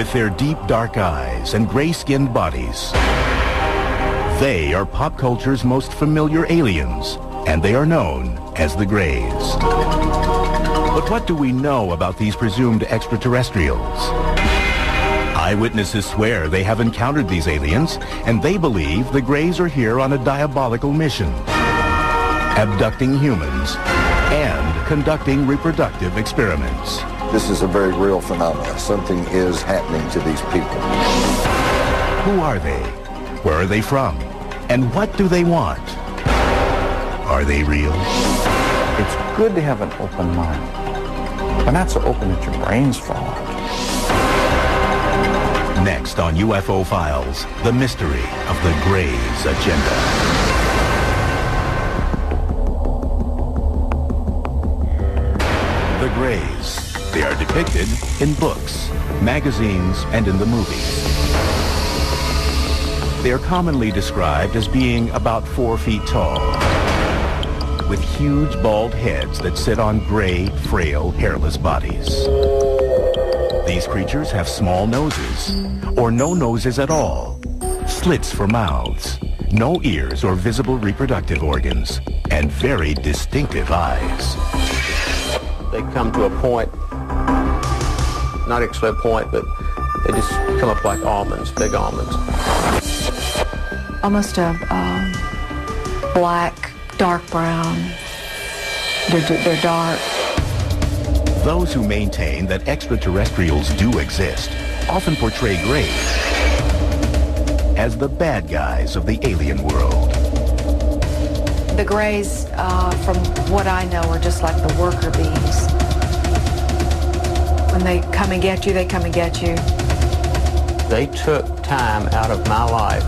with their deep dark eyes and gray-skinned bodies. They are pop culture's most familiar aliens, and they are known as the Greys. But what do we know about these presumed extraterrestrials? Eyewitnesses swear they have encountered these aliens, and they believe the Greys are here on a diabolical mission, abducting humans and conducting reproductive experiments. This is a very real phenomenon. Something is happening to these people. Who are they? Where are they from? And what do they want? Are they real? It's good to have an open mind, but not so open that your brains fall out. Next on UFO Files, the mystery of the Greys' agenda. The Greys. They are depicted in books, magazines, and in the movies. They are commonly described as being about 4 feet tall, with huge bald heads that sit on gray, frail, hairless bodies. These creatures have small noses, or no noses at all, slits for mouths, no ears or visible reproductive organs, and very distinctive eyes. They come to a point, not actually a point, but they just come up like almonds, big almonds. Almost a black, dark brown. They're dark. Those who maintain that extraterrestrials do exist often portray Greys as the bad guys of the alien world. The Greys, from what I know, are just like the worker bees. When they come and get you, they come and get you. They took time out of my life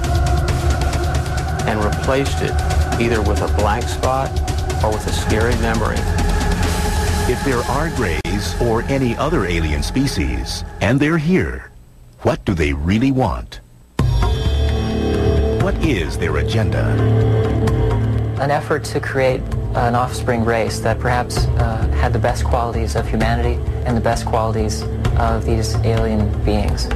and replaced it either with a blank spot or with a scary memory. If there are Greys or any other alien species, and they're here, what do they really want? What is their agenda? An effort to create an offspring race that perhaps had the best qualities of humanity and the best qualities of these alien beings.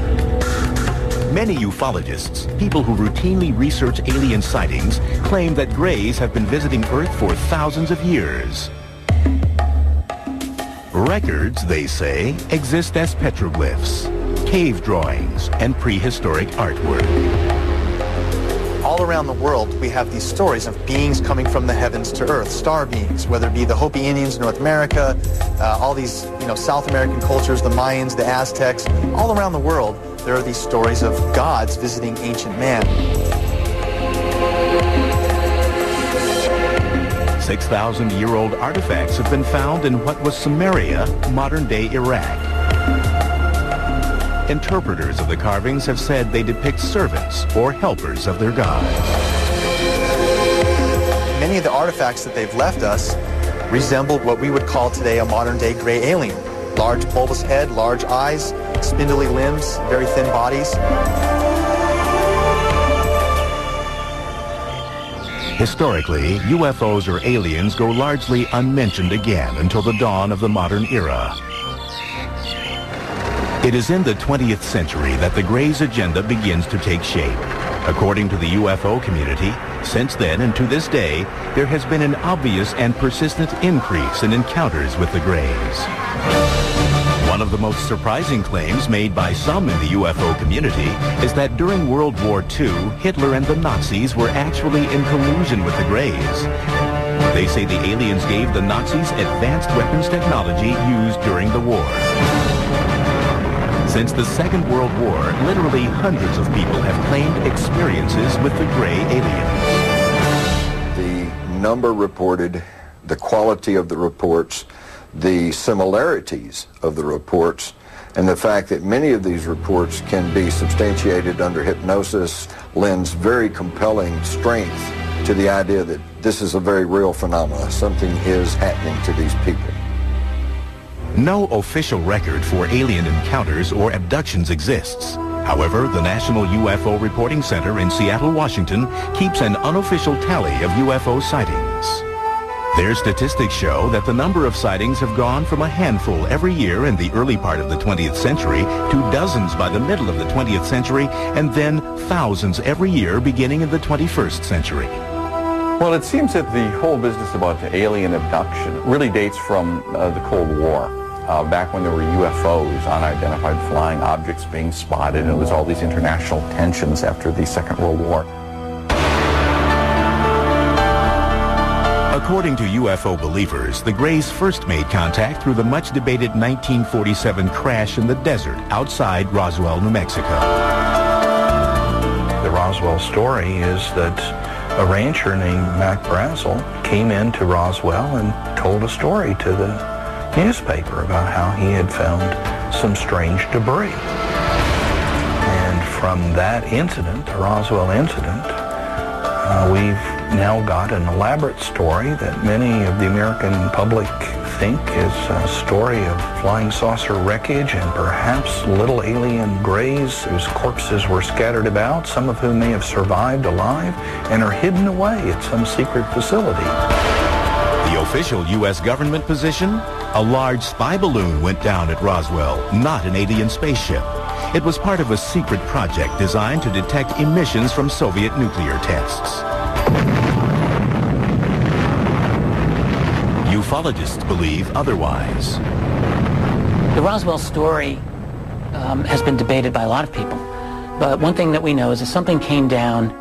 Many ufologists, people who routinely research alien sightings, claim that Greys have been visiting Earth for thousands of years. Records, they say, exist as petroglyphs, cave drawings, and prehistoric artwork. All around the world, we have these stories of beings coming from the heavens to Earth, star beings, whether it be the Hopi Indians in North America, all these, South American cultures, the Mayans, the Aztecs. All around the world, there are these stories of gods visiting ancient man. 6,000-year-old artifacts have been found in what was Samaria, modern-day Iraq. Interpreters of the carvings have said they depict servants or helpers of their gods. Many of the artifacts that they've left us resemble what we would call today a modern-day gray alien. Large bulbous head, large eyes, spindly limbs, very thin bodies. Historically, UFOs or aliens go largely unmentioned again until the dawn of the modern era. It is in the 20th century that the Greys' agenda begins to take shape. According to the UFO community, since then and to this day, there has been an obvious and persistent increase in encounters with the Greys. One of the most surprising claims made by some in the UFO community is that during World War II, Hitler and the Nazis were actually in collusion with the Greys. They say the aliens gave the Nazis advanced weapons technology used during the war. Since the Second World War, literally hundreds of people have claimed experiences with the Grey aliens. The number reported, the quality of the reports, the similarities of the reports, and the fact that many of these reports can be substantiated under hypnosis lends very compelling strength to the idea that this is a very real phenomenon. Something is happening to these people. No official record for alien encounters or abductions exists. However, the National UFO Reporting Center in Seattle, Washington, keeps an unofficial tally of UFO sightings. Their statistics show that the number of sightings have gone from a handful every year in the early part of the 20th century to dozens by the middle of the 20th century, and then thousands every year beginning in the 21st century. Well, it seems that the whole business about alien abduction really dates from the Cold War. Back when there were UFOs, unidentified flying objects being spotted, and there was all these international tensions after the Second World War. According to UFO believers, the Greys first made contact through the much-debated 1947 crash in the desert outside Roswell, New Mexico. The Roswell story is that a rancher named Mac Brazel came into Roswell and told a story to the newspaper about how he had found some strange debris. And from that incident, the Roswell incident, we've now got an elaborate story that many of the American public think is a story of flying saucer wreckage and perhaps little alien greys whose corpses were scattered about, some of whom may have survived alive and are hidden away at some secret facility. The official U.S. government position? A large spy balloon went down at Roswell, not an alien spaceship. It was part of a secret project designed to detect emissions from Soviet nuclear tests. Ufologists believe otherwise. The Roswell story has been debated by a lot of people. But one thing that we know is that something came down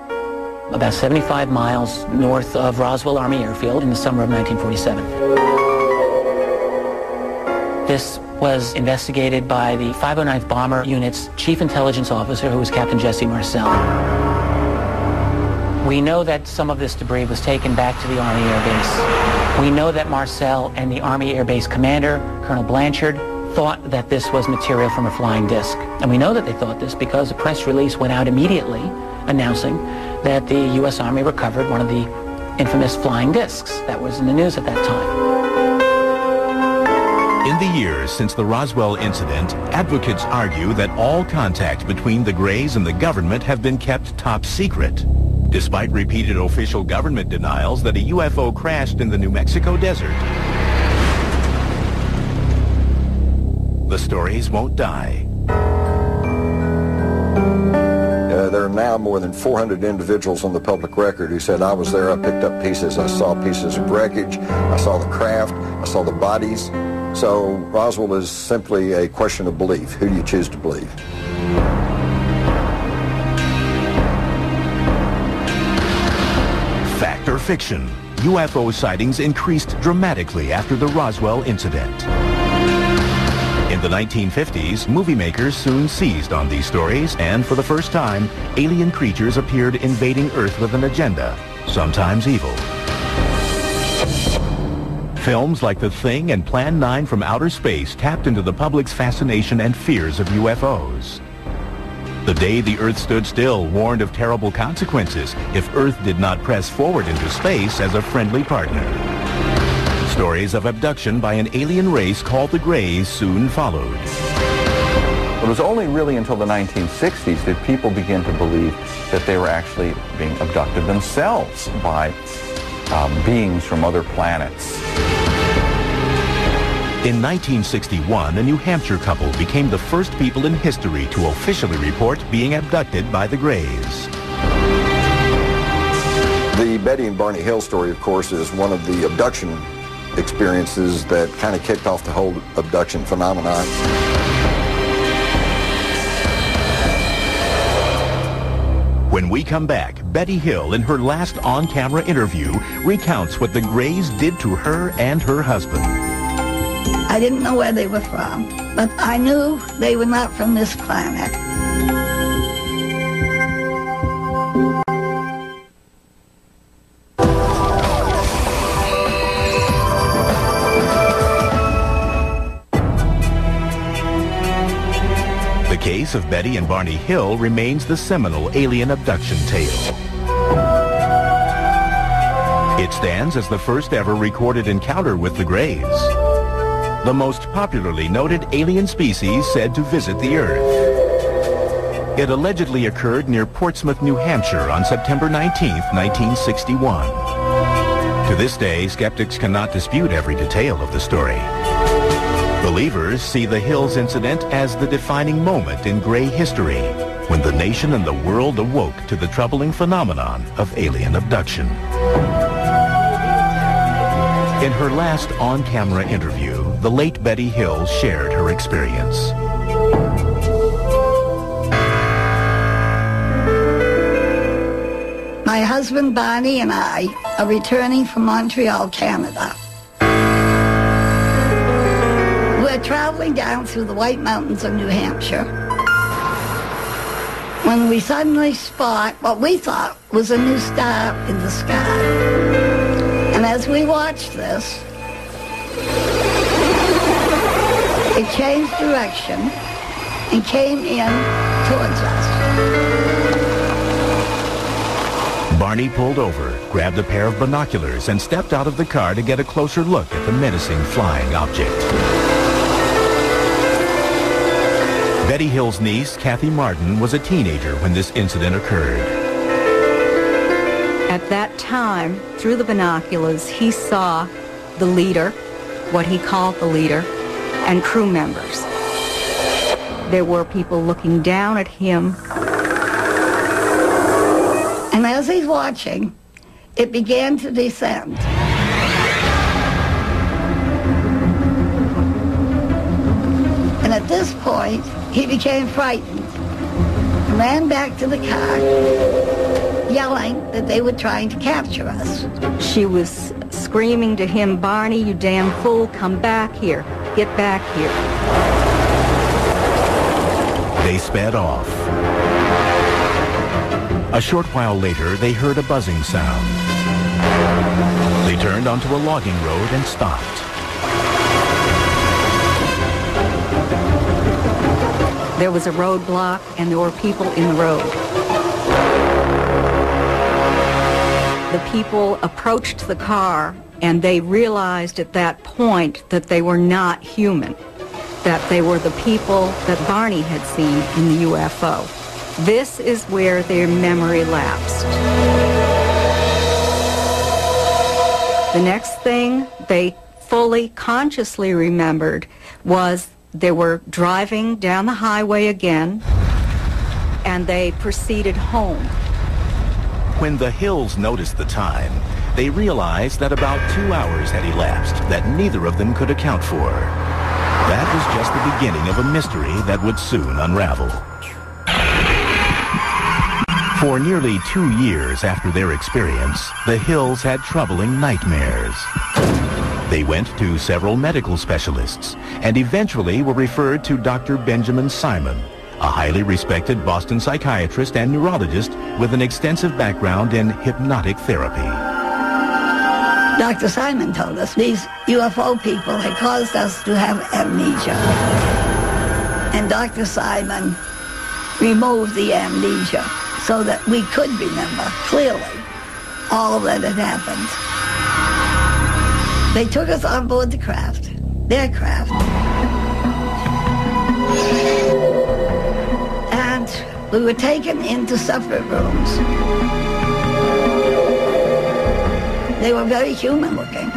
about 75 miles north of Roswell Army Airfield in the summer of 1947. This was investigated by the 509th Bomber Unit's Chief Intelligence Officer, who was Captain Jesse Marcel. We know that some of this debris was taken back to the Army Air Base. We know that Marcel and the Army Air Base commander, Colonel Blanchard, thought that this was material from a flying disc. And we know that they thought this because a press release went out immediately announcing that the U.S. Army recovered one of the infamous flying discs that was in the news at that time. In the years since the Roswell incident, advocates argue that all contact between the Greys and the government have been kept top secret, despite repeated official government denials that a UFO crashed in the New Mexico desert. The stories won't die. There are now more than 400 individuals on the public record who said, I was there, I picked up pieces, I saw pieces of wreckage, I saw the craft, I saw the bodies. So Roswell is simply a question of belief. Who do you choose to believe? Fact or fiction? UFO sightings increased dramatically after the Roswell incident. In the 1950s, movie makers soon seized on these stories, and for the first time, alien creatures appeared invading Earth with an agenda, sometimes evil. Films like The Thing and Plan 9 from Outer Space tapped into the public's fascination and fears of UFOs. The Day the Earth Stood Still warned of terrible consequences if Earth did not press forward into space as a friendly partner. Stories of abduction by an alien race called the Greys soon followed. It was only really until the 1960s that people began to believe that they were actually being abducted themselves by beings from other planets. In 1961, a New Hampshire couple became the first people in history to officially report being abducted by the Greys. The Betty and Barney Hill story, of course, is one of the abduction experiences that kind of kicked off the whole abduction phenomenon. When we come back, Betty Hill, in her last on-camera interview, recounts what the Greys did to her and her husband. I didn't know where they were from, but I knew they were not from this planet. The case of Betty and Barney Hill remains the seminal alien abduction tale. It stands as the first ever recorded encounter with the Greys, the most popularly noted alien species said to visit the Earth. It allegedly occurred near Portsmouth, New Hampshire on September 19, 1961. To this day, skeptics cannot dispute every detail of the story. Believers see the Hills incident as the defining moment in gray history, when the nation and the world awoke to the troubling phenomenon of alien abduction. In her last on-camera interview, the late Betty Hill shared her experience. My husband Barney and I are returning from Montreal, Canada. We're traveling down through the White Mountains of New Hampshire when we suddenly spot what we thought was a new star in the sky. And as we watched this, it changed direction and came in towards us. Barney pulled over, grabbed a pair of binoculars, and stepped out of the car to get a closer look at the menacing flying object. Betty Hill's niece, Kathy Martin, was a teenager when this incident occurred. At that time, through the binoculars, he saw the leader, what he called the leader, and crew members. There were people looking down at him. And as he's watching, it began to descend. And at this point, he became frightened and ran back to the car, yelling that they were trying to capture us. She was screaming to him, "Barney, you damn fool, come back here. Get back here." They sped off. A short while later, they heard a buzzing sound. They turned onto a logging road and stopped. There was a roadblock, and there were people in the road. The people approached the car, and they realized at that point that they were not human, that they were the people that Barney had seen in the UFO. This is where their memory lapsed. The next thing they fully consciously remembered was they were driving down the highway again, and they proceeded home. When the Hills noticed the time, they realized that about 2 hours had elapsed that neither of them could account for. That was just the beginning of a mystery that would soon unravel. For nearly 2 years after their experience, the Hills had troubling nightmares. They went to several medical specialists and eventually were referred to Dr. Benjamin Simon, a highly respected Boston psychiatrist and neurologist with an extensive background in hypnotic therapy. Dr. Simon told us these UFO people had caused us to have amnesia. And Dr. Simon removed the amnesia so that we could remember clearly all that had happened. They took us on board the craft, their craft, and we were taken into separate rooms. They were very human looking.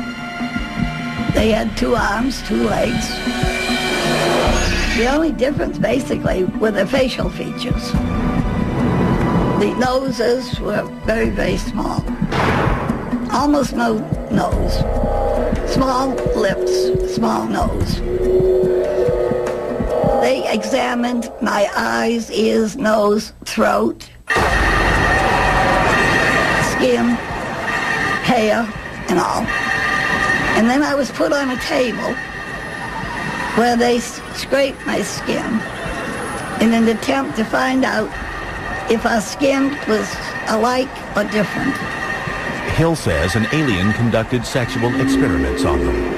They had 2 arms, 2 legs. The only difference basically were their facial features. The noses were very, very small. Almost no nose. Small lips, small nose. They examined my eyes, ears, nose, throat, skin, hair, and all. And then I was put on a table where they scraped my skin in an attempt to find out if our skin was alike or different. Hill says an alien conducted sexual experiments on them.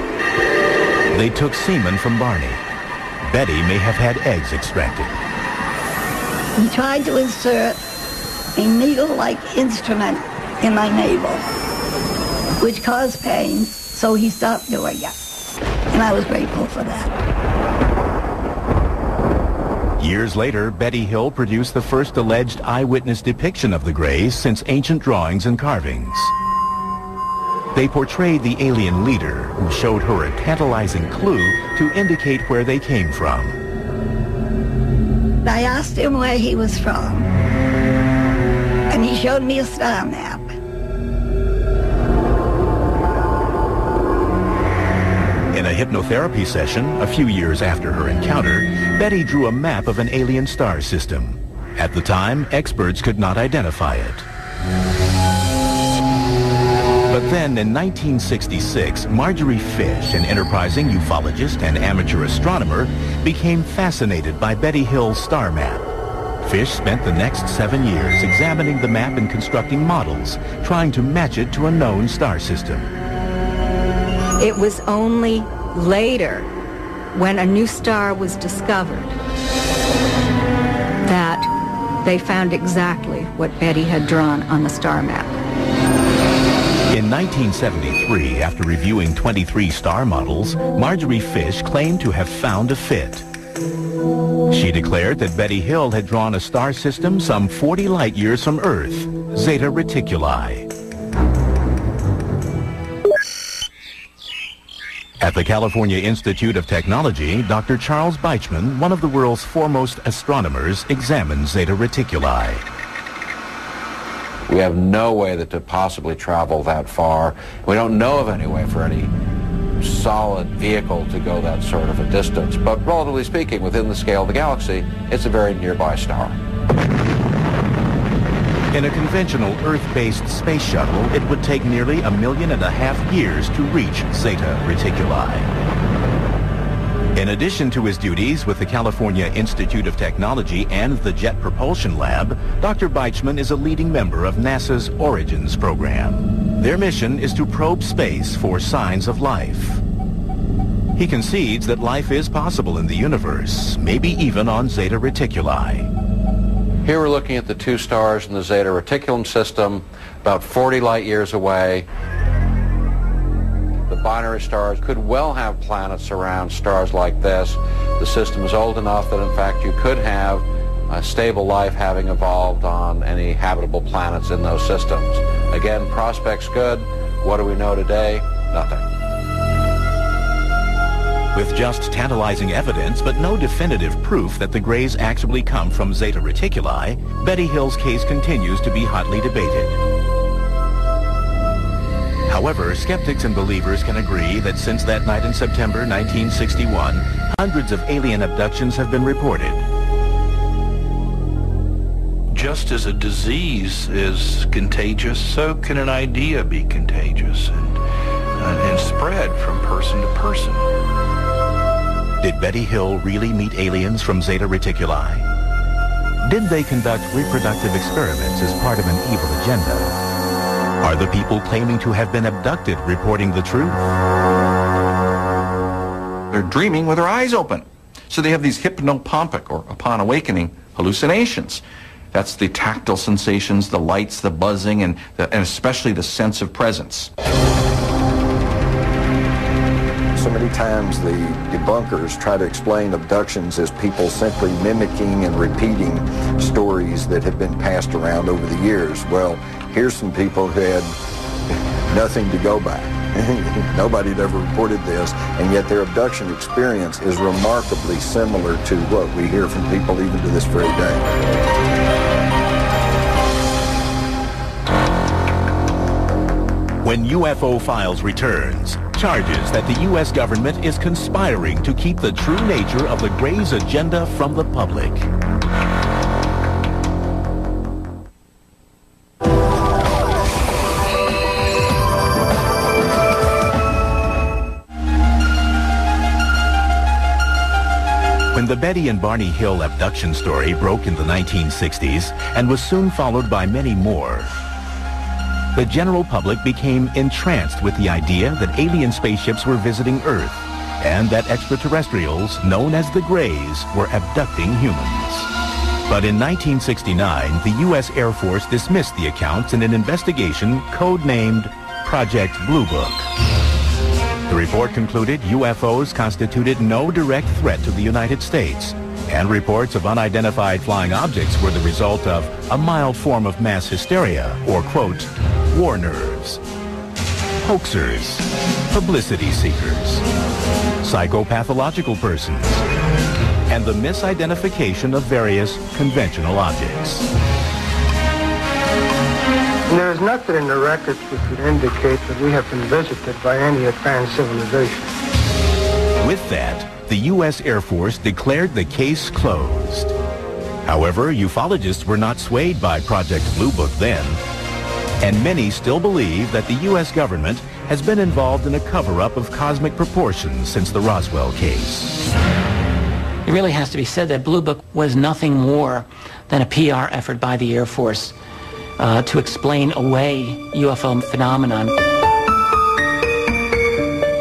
They took semen from Barney. Betty may have had eggs extracted. He tried to insert a needle-like instrument in my navel, which caused pain, so he stopped doing it. And I was grateful for that. Years later, Betty Hill produced the first alleged eyewitness depiction of the Greys since ancient drawings and carvings. They portrayed the alien leader, who showed her a tantalizing clue to indicate where they came from. I asked him where he was from, and he showed me a star map. In a hypnotherapy session, a few years after her encounter, Betty drew a map of an alien star system. At the time, experts could not identify it. But then, in 1966, Marjorie Fish, an enterprising ufologist and amateur astronomer, became fascinated by Betty Hill's star map. Fish spent the next 7 years examining the map and constructing models, trying to match it to a known star system. It was only later, when a new star was discovered, that they found exactly what Betty had drawn on the star map. In 1973, after reviewing 23 star models, Marjorie Fish claimed to have found a fit. She declared that Betty Hill had drawn a star system some 40 light years from Earth, Zeta Reticuli. At the California Institute of Technology, Dr. Charles Beichman, one of the world's foremost astronomers, examined Zeta Reticuli. We have no way to possibly travel that far. We don't know of any way for any solid vehicle to go that sort of a distance. But relatively speaking, within the scale of the galaxy, it's a very nearby star. In a conventional Earth-based space shuttle, it would take nearly 1.5 million years to reach Zeta Reticuli. In addition to his duties with the California Institute of Technology and the Jet Propulsion Lab, Dr. Beichman is a leading member of NASA's Origins program. Their mission is to probe space for signs of life. He concedes that life is possible in the universe, maybe even on Zeta Reticuli. Here we're looking at the two stars in the Zeta Reticulum system, about 40 light years away. The binary stars could well have planets around stars like this. The system is old enough that, in fact, you could have stable life having evolved on any habitable planets in those systems. Again, prospects good. What do we know today? Nothing. With just tantalizing evidence, but no definitive proof that the Greys actually come from Zeta Reticuli, Betty Hill's case continues to be hotly debated. However, skeptics and believers can agree that since that night in September 1961, hundreds of alien abductions have been reported. Just as a disease is contagious, so can an idea be contagious and spread from person to person. Did Betty Hill really meet aliens from Zeta Reticuli? Did they conduct reproductive experiments as part of an evil agenda? Are the people claiming to have been abducted reporting the truth? They're dreaming with their eyes open. So they have these hypnopompic, or upon awakening, hallucinations. That's the tactile sensations, the lights, the buzzing, and especially the sense of presence. So many times the debunkers try to explain abductions as people simply mimicking and repeating stories that have been passed around over the years. Well, here's some people who had nothing to go by. Nobody had ever reported this, and yet their abduction experience is remarkably similar to what we hear from people even to this very day. When UFO Files returns, charges that the U.S. government is conspiring to keep the true nature of the Greys' agenda from the public. When the Betty and Barney Hill abduction story broke in the 1960s and was soon followed by many more, the general public became entranced with the idea that alien spaceships were visiting Earth and that extraterrestrials, known as the Greys, were abducting humans. But in 1969, the U.S. Air Force dismissed the accounts in an investigation codenamed Project Blue Book. The report concluded UFOs constituted no direct threat to the United States, and reports of unidentified flying objects were the result of a mild form of mass hysteria, or, quote, war nerves. hoaxers, publicity seekers, psychopathological persons, and the misidentification of various conventional objects. There is nothing in the records which would indicate that we have been visited by any advanced civilization. With that, the U.S. Air Force declared the case closed. However, ufologists were not swayed by Project Blue Book then, and many still believe that the U.S. government has been involved in a cover-up of cosmic proportions since the Roswell case. It really has to be said that Blue Book was nothing more than a PR effort by the Air Force to explain away UFO phenomenon.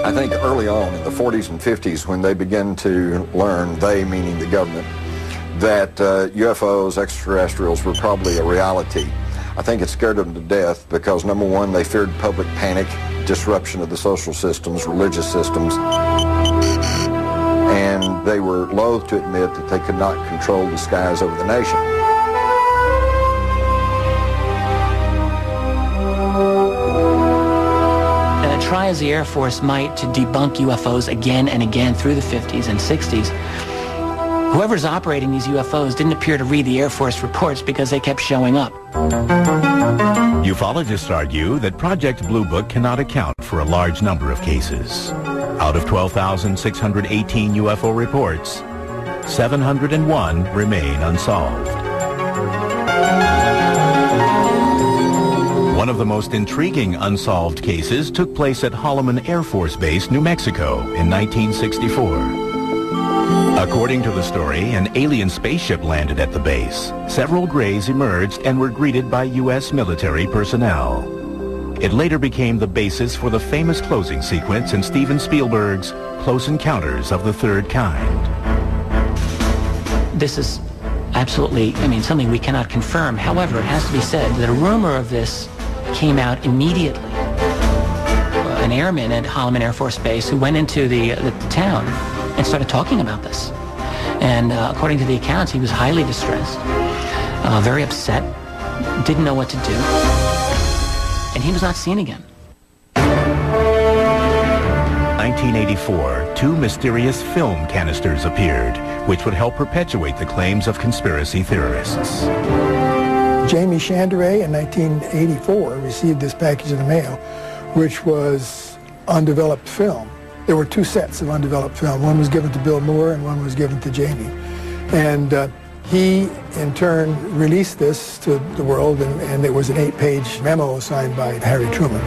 I think early on in the 40s and 50s, when they began to learn, they meaning the government, that UFOs, extraterrestrials, were probably a reality, I think it scared them to death because, number one, they feared public panic, disruption of the social systems, religious systems, and they were loath to admit that they could not control the skies over the nation. Try as the Air Force might to debunk UFOs again and again through the 50s and 60s, whoever's operating these UFOs didn't appear to read the Air Force reports because they kept showing up. Ufologists argue that Project Blue Book cannot account for a large number of cases. Out of 12,618 UFO reports, 701 remain unsolved. One of the most intriguing unsolved cases took place at Holloman Air Force Base, New Mexico in 1964. According to the story, an alien spaceship landed at the base. Several Greys emerged and were greeted by U.S. military personnel. It later became the basis for the famous closing sequence in Steven Spielberg's Close Encounters of the Third Kind. This is absolutely, something we cannot confirm. However, it has to be said that a rumor of this came out immediately. An airman at Holloman Air Force Base who went into the town and started talking about this. And according to the accounts, he was highly distressed, very upset, didn't know what to do, and he was not seen again. 1984, two mysterious film canisters appeared, which would help perpetuate the claims of conspiracy theorists. Jamie Chandray in 1984 received this package in the mail, which was undeveloped film. There were two sets of undeveloped film. One was given to Bill Moore and one was given to Jamie. And he, in turn, released this to the world, and it was an 8-page memo signed by Harry Truman.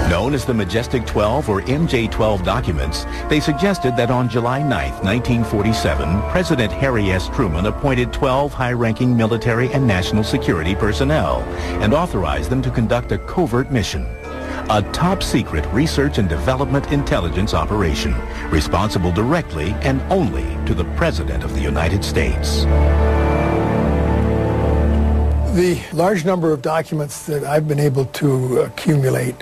Known as the Majestic 12 or MJ-12 documents, they suggested that on July 9, 1947, President Harry S. Truman appointed 12 high-ranking military and national security personnel and authorized them to conduct a covert mission, a top-secret research and development intelligence operation responsible directly and only to the President of the United States. The large number of documents that I've been able to accumulate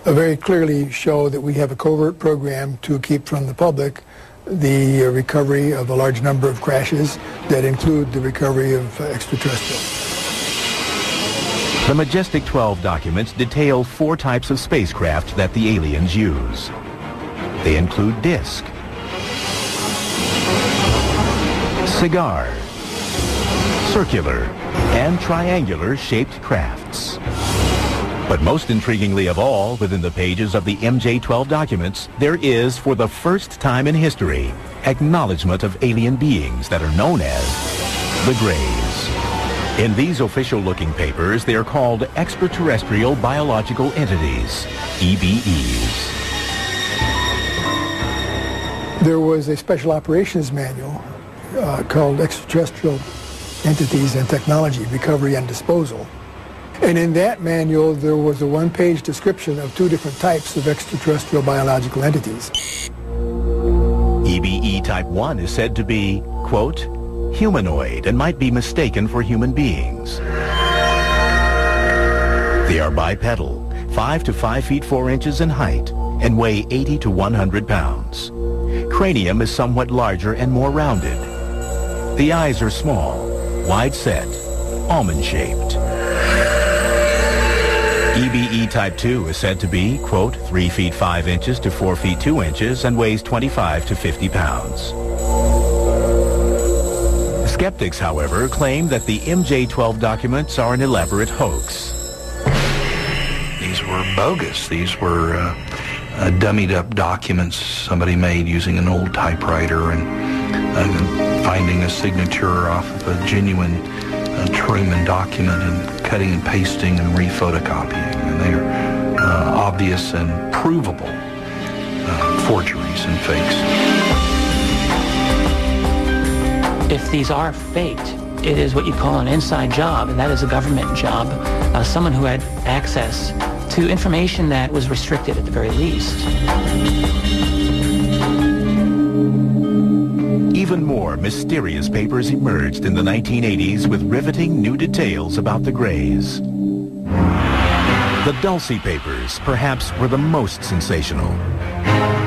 very clearly show that we have a covert program to keep from the public the recovery of a large number of crashes that include the recovery of extraterrestrials. The Majestic 12 documents detail 4 types of spacecraft that the aliens use. They include disc, cigar, circular, and triangular shaped crafts. But most intriguingly of all, within the pages of the MJ-12 documents, there is, for the first time in history, acknowledgement of alien beings that are known as the Greys. In these official-looking papers, they are called Extraterrestrial Biological Entities, EBEs. There was a special operations manual called Extraterrestrial Entities and Technology, Recovery and Disposal. And in that manual, there was a 1-page description of 2 different types of extraterrestrial biological entities. EBE Type 1 is said to be, quote, humanoid and might be mistaken for human beings. They are bipedal, 5 to 5 feet 4 inches in height, and weigh 80 to 100 pounds. Cranium is somewhat larger and more rounded. The eyes are small, wide set, almond-shaped. EBE Type 2 is said to be, quote, 3 feet 5 inches to 4 feet 2 inches and weighs 25 to 50 pounds. Skeptics, however, claim that the MJ-12 documents are an elaborate hoax. These were bogus. These were dummied up documents somebody made using an old typewriter and finding a signature off of a genuine Truman document and cutting and pasting and re-photocopying. And they're obvious and provable forgeries and fakes. If these are faked, it is what you call an inside job, and that is a government job. Someone who had access to information that was restricted at the very least. Even more mysterious papers emerged in the 1980s with riveting new details about the Greys. The Dulce papers, perhaps, were the most sensational.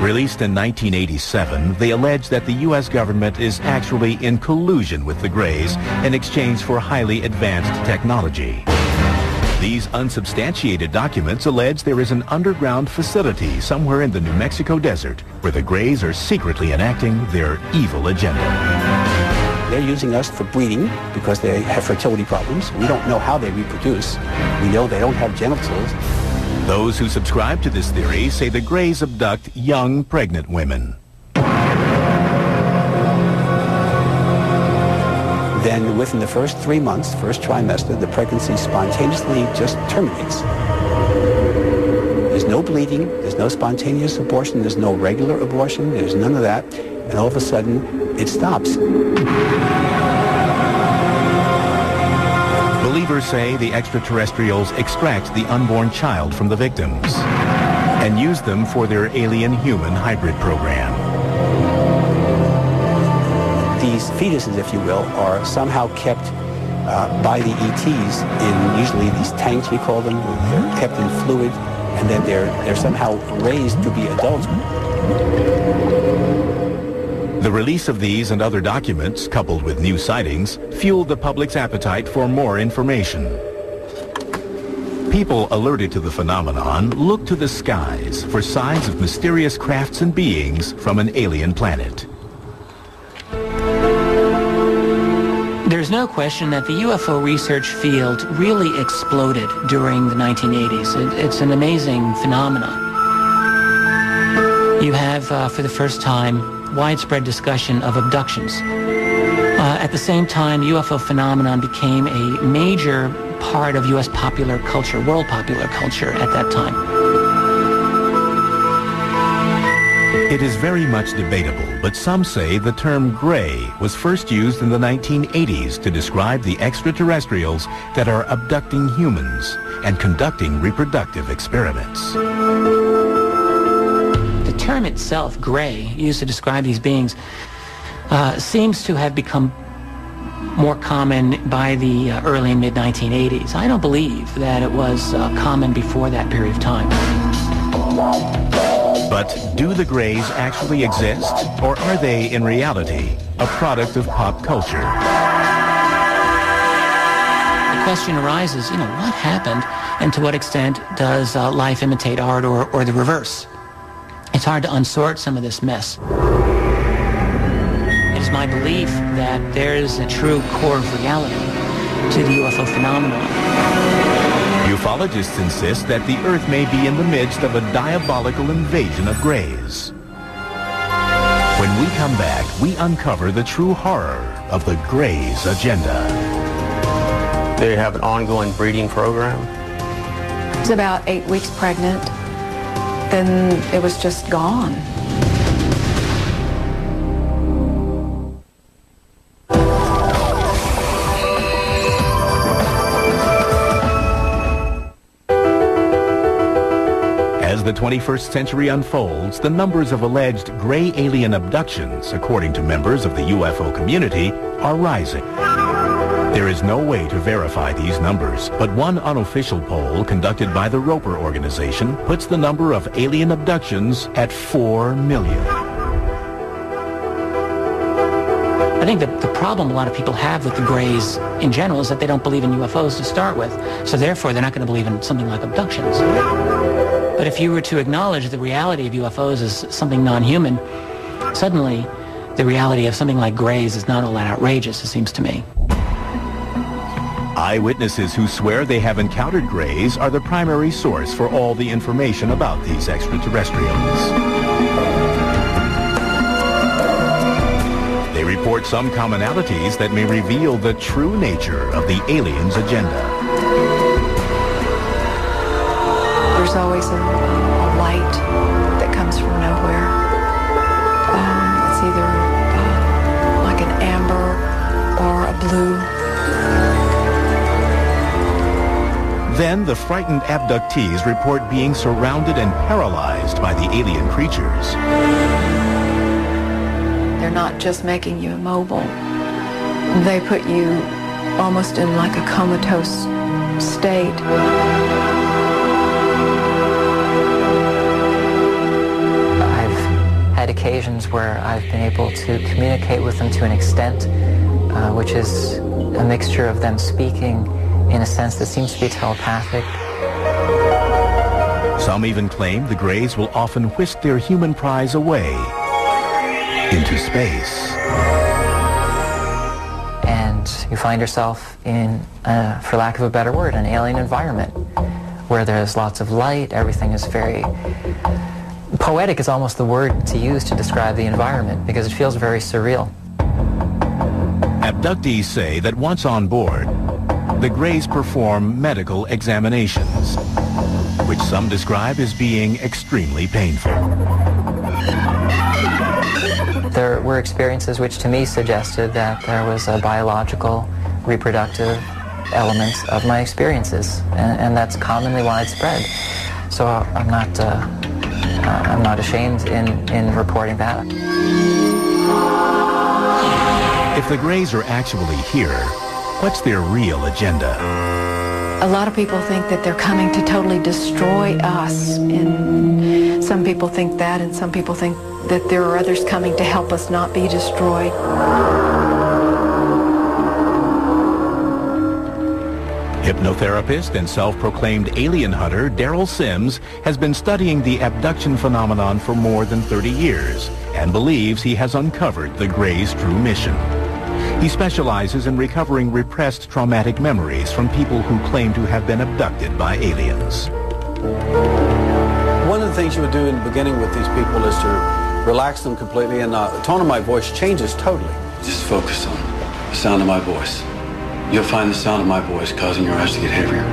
Released in 1987, they allege that the U.S. government is actually in collusion with the Greys in exchange for highly advanced technology. These unsubstantiated documents allege there is an underground facility somewhere in the New Mexico desert where the Greys are secretly enacting their evil agenda. They're using us for breeding because they have fertility problems. We don't know how they reproduce. We know they don't have genitals. Those who subscribe to this theory say the Greys abduct young, pregnant women. Then within the first 3 months, first trimester, the pregnancy spontaneously just terminates. There's no bleeding, there's no spontaneous abortion, there's no regular abortion, there's none of that, and all of a sudden, it stops. Believers say the extraterrestrials extract the unborn child from the victims and use them for their alien-human hybrid program. These fetuses, if you will, are somehow kept by the ETs in usually these tanks, we call them. They're kept in fluid, and then they're somehow raised to be adults. The release of these and other documents, coupled with new sightings, fueled the public's appetite for more information. People alerted to the phenomenon looked to the skies for signs of mysterious crafts and beings from an alien planet. There's no question that the UFO research field really exploded during the 1980s. It's an amazing phenomenon. You have, for the first time, widespread discussion of abductions. At the same time, the UFO phenomenon became a major part of U.S. popular culture, world popular culture at that time. It is very much debatable, but some say the term gray was first used in the 1980s to describe the extraterrestrials that are abducting humans and conducting reproductive experiments. The term itself, gray, used to describe these beings, seems to have become more common by the early and mid-1980s. I don't believe that it was common before that period of time. But do the Greys actually exist, or are they, in reality, a product of pop culture? The question arises, what happened, and to what extent does life imitate art or the reverse? It's hard to unsort some of this mess. It is my belief that there is a true core of reality to the UFO phenomenon. Ufologists insist that the Earth may be in the midst of a diabolical invasion of Greys. When we come back, we uncover the true horror of the Greys' agenda. They have an ongoing breeding program. I was about 8 weeks pregnant. Then it was just gone. As the 21st century unfolds, the numbers of alleged gray alien abductions, according to members of the UFO community, are rising. There is no way to verify these numbers, but one unofficial poll conducted by the Roper organization puts the number of alien abductions at 4 million. I think that The problem a lot of people have with the Greys in general is that they don't believe in UFOs to start with, so therefore they're not going to believe in something like abductions. But if you were to acknowledge the reality of UFOs as something non-human, suddenly the reality of something like Greys is not all that outrageous, it seems to me. Eyewitnesses who swear they have encountered Greys are the primary source for all the information about these extraterrestrials. They report some commonalities that may reveal the true nature of the aliens' agenda. There's always a light that comes from nowhere. It's either like an amber or a blue. Then the frightened abductees report being surrounded and paralyzed by the alien creatures. They're not just making you immobile. They put you almost in like a comatose state. I've had occasions where I've been able to communicate with them to an extent which is a mixture of them speaking in a sense that seems to be telepathic. Some even claim the Greys will often whisk their human prize away into space. And you find yourself in, for lack of a better word, an alien environment where there's lots of light, everything is very... Poetic is almost the word to use to describe the environment because it feels very surreal. Abductees say that once on board, the Greys perform medical examinations, which some describe as being extremely painful. There were experiences which to me suggested that there was a biological, reproductive element of my experiences, and that's commonly widespread. So I'm not ashamed in reporting that. If the Greys are actually here, what's their real agenda? A lot of people think that they're coming to totally destroy us, and some people think that, and some people think that there are others coming to help us not be destroyed. Hypnotherapist and self-proclaimed alien hunter Daryl Sims has been studying the abduction phenomenon for more than 30 years and believes he has uncovered the Greys' true mission. He specializes in recovering repressed traumatic memories from people who claim to have been abducted by aliens. One of the things you would do in the beginning with these people is to relax them completely, and the tone of my voice changes totally. Just focus on the sound of my voice. You'll find the sound of my voice causing your eyes to get heavier.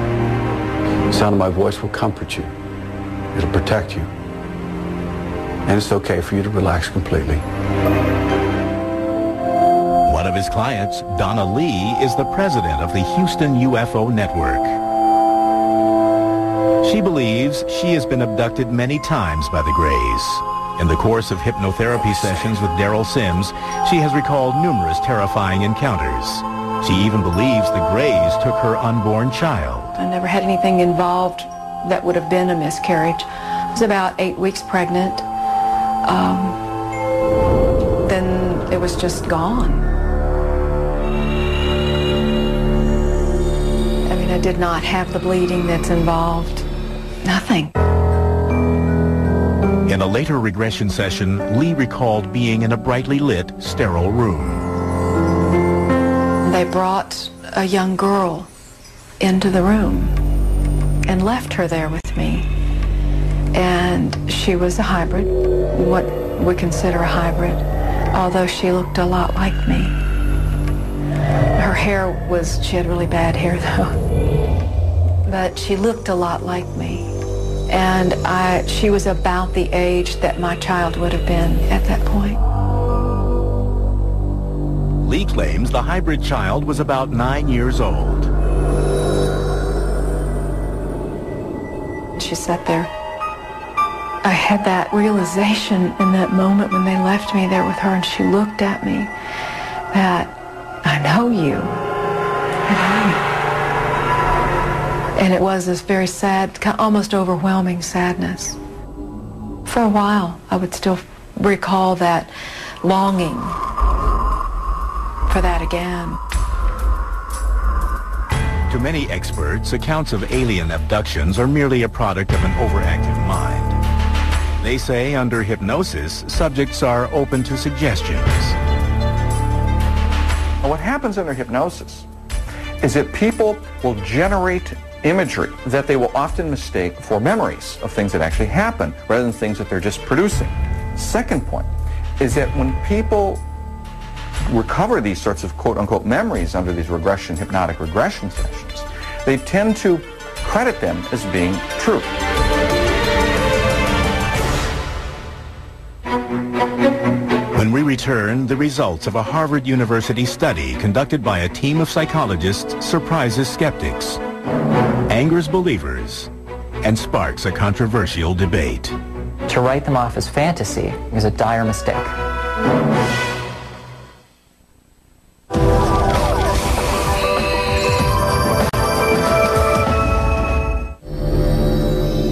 The sound of my voice will comfort you. It'll protect you. And it's okay for you to relax completely. One of his clients, Donna Lee, is the president of the Houston UFO Network. She believes she has been abducted many times by the Greys. In the course of hypnotherapy sessions with Daryl Sims, she has recalled numerous terrifying encounters. She even believes the Greys took her unborn child. I never had anything involved that would have been a miscarriage. I was about 8 weeks pregnant. Then it was just gone. I mean, I did not have the bleeding that's involved. Nothing. In a later regression session, Lee recalled being in a brightly lit, sterile room. They brought a young girl into the room and left her there with me. And she was a hybrid, what we consider a hybrid, although she looked a lot like me. Her hair was, she had really bad hair though, but she looked a lot like me. And she was about the age that my child would have been at that point. Lee claims the hybrid child was about 9 years old. She sat there. I had that realization in that moment when they left me there with her and she looked at me that I know you. I know you. And it was this very sad, almost overwhelming sadness. For a while, I would still recall that longing for for that again. To many experts, accounts of alien abductions are merely a product of an overactive mind. They say under hypnosis, subjects are open to suggestions. What happens under hypnosis is that people will generate imagery that they will often mistake for memories of things that actually happen rather than things that they're just producing. Second point is that when people recover these sorts of quote-unquote memories under these hypnotic regression sessions, they tend to credit them as being true. When we return, the results of a Harvard University study conducted by a team of psychologists surprises skeptics, angers believers, and sparks a controversial debate. To write them off as fantasy is a dire mistake.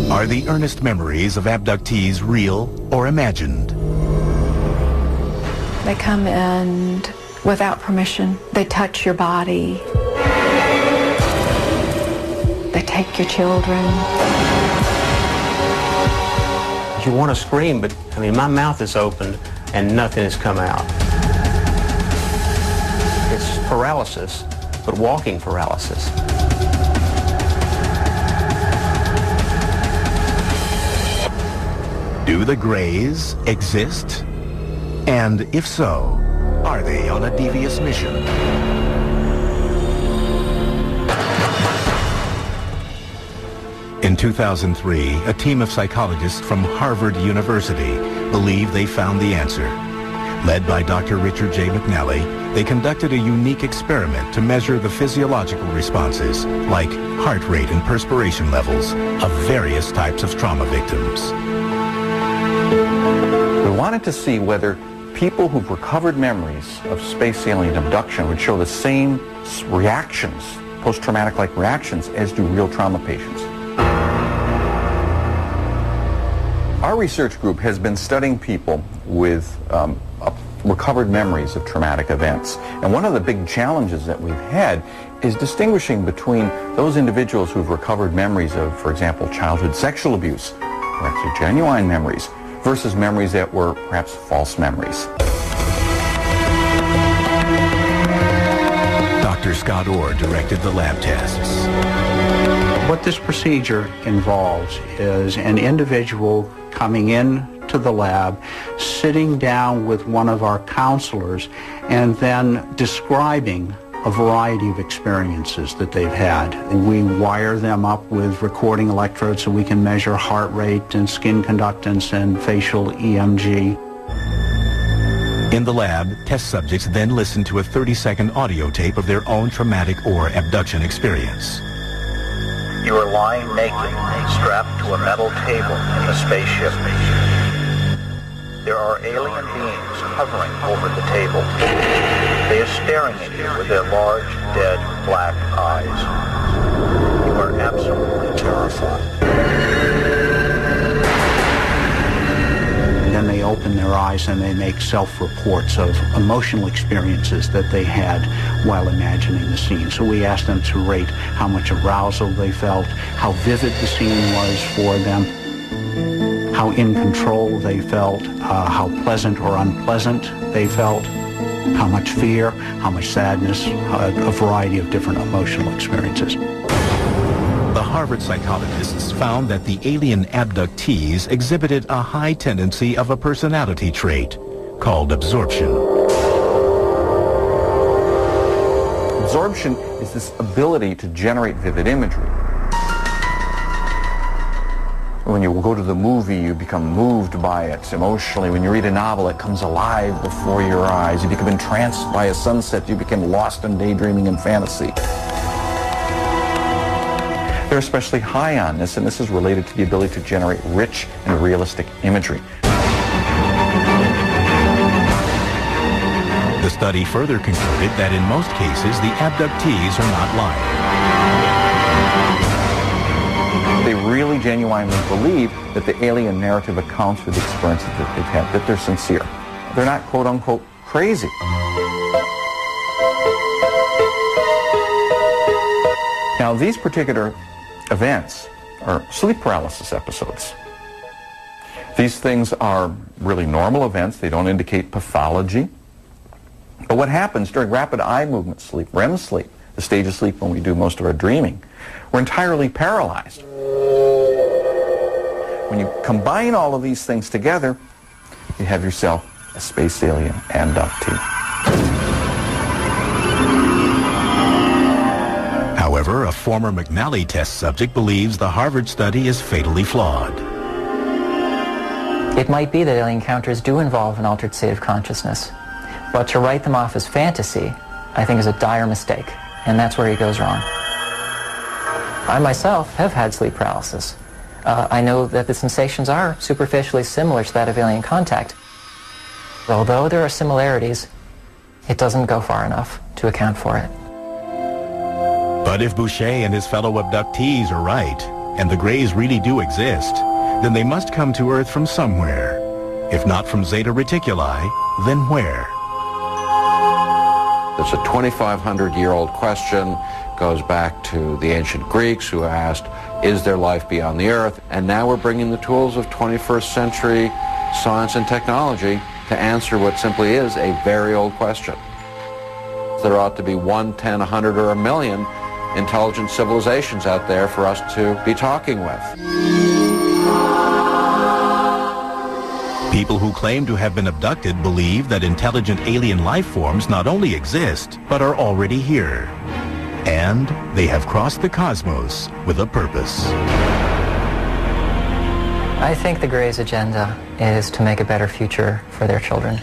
Are the earnest memories of abductees real or imagined? They come in without permission. They touch your body. They take your children. You want to scream, but I mean, my mouth is opened and nothing has come out. It's paralysis, but walking paralysis. Do the Greys exist? And if so, are they on a devious mission? In 2003, a team of psychologists from Harvard University believed they found the answer. Led by Dr. Richard J. McNally, they conducted a unique experiment to measure the physiological responses, like heart rate and perspiration levels, of various types of trauma victims. We wanted to see whether people who've recovered memories of space alien abduction would show the same reactions, post-traumatic-like reactions, as do real trauma patients. Our research group has been studying people with recovered memories of traumatic events. And one of the big challenges that we've had is distinguishing between those individuals who've recovered memories of, for example, childhood sexual abuse, or actually genuine memories, versus memories that were perhaps false memories. Dr. Scott Orr directed the lab tests. What this procedure involves is an individual coming in to the lab, sitting down with one of our counselors, and then describing a variety of experiences that they've had. And we wire them up with recording electrodes so we can measure heart rate and skin conductance and facial EMG. In the lab, test subjects then listen to a 30-second audio tape of their own traumatic or abduction experience. You are lying naked, strapped to a metal table in the spaceship. There are alien beings hovering over the table. They are staring at you with their large, dead, black eyes. You are absolutely terrified. Then they open their eyes and they make self-reports of emotional experiences that they had while imagining the scene. So we asked them to rate how much arousal they felt, how vivid the scene was for them, how in control they felt, how pleasant or unpleasant they felt, how much fear, how much sadness, a variety of different emotional experiences. The Harvard psychologists found that the alien abductees exhibited a high tendency of a personality trait called absorption. Absorption is this ability to generate vivid imagery. When you go to the movie, you become moved by it emotionally. When you read a novel, it comes alive before your eyes. You become entranced by a sunset. You become lost in daydreaming and fantasy. They're especially high on this, and this is related to the ability to generate rich and realistic imagery. The study further concluded that in most cases, the abductees are not lying. They really genuinely believe that the alien narrative accounts for the experiences that they've had, that they're sincere. They're not quote-unquote crazy. Now, these particular events are sleep paralysis episodes. These things are really normal events. They don't indicate pathology. But what happens during rapid eye movement sleep, REM sleep, the stage of sleep when we do most of our dreaming, we're entirely paralyzed. When you combine all of these things together, you have yourself a space alien abductee. However, a former McNally test subject believes the Harvard study is fatally flawed. It might be that alien encounters do involve an altered state of consciousness, but to write them off as fantasy, I think, is a dire mistake, and that's where he goes wrong. I myself have had sleep paralysis. I know that the sensations are superficially similar to that of alien contact. Although there are similarities, it doesn't go far enough to account for it. But if Boucher and his fellow abductees are right, and the Greys really do exist, then they must come to Earth from somewhere. If not from Zeta Reticuli, then where? It's a 2,500-year-old question, goes back to the ancient Greeks who asked, is there life beyond the Earth? And now we're bringing the tools of 21st century science and technology to answer what simply is a very old question. There ought to be 1, 10, 100, or 1 million intelligent civilizations out there for us to be talking with. People who claim to have been abducted believe that intelligent alien life forms not only exist, but are already here. And they have crossed the cosmos with a purpose. I think the Greys' agenda is to make a better future for their children.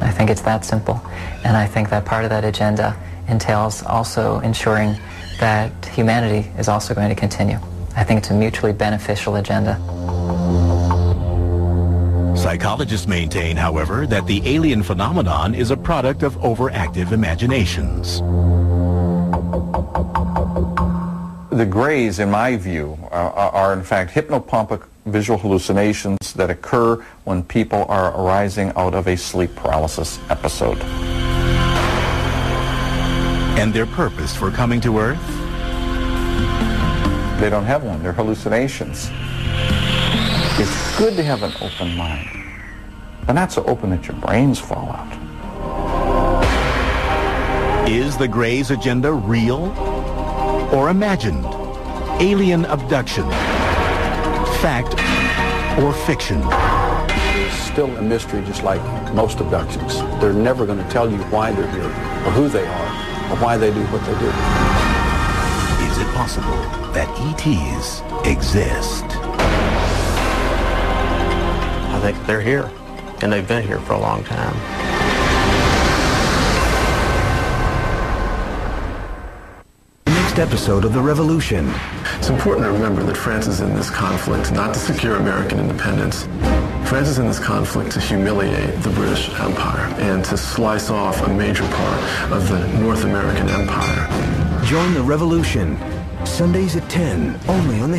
I think it's that simple. And I think that part of that agenda entails also ensuring that humanity is also going to continue. I think it's a mutually beneficial agenda. Psychologists maintain, however, that the alien phenomenon is a product of overactive imaginations. The Greys, in my view, are in fact hypnopompic visual hallucinations that occur when people are arising out of a sleep paralysis episode. And their purpose for coming to Earth? They don't have one. They're hallucinations. It's good to have an open mind, but not so open that your brains fall out. Is the Greys' agenda real or imagined? Alien abduction? Fact or fiction? It's still a mystery, just like most abductions. They're never going to tell you why they're here, or who they are, or why they do what they do. Is it possible that ETs exist? I think they're here, and they've been here for a long time. Next episode of The Revolution. It's important to remember that France is in this conflict not to secure American independence. France is in this conflict to humiliate the British Empire and to slice off a major part of the North American Empire. Join The Revolution, Sundays at 10, only on the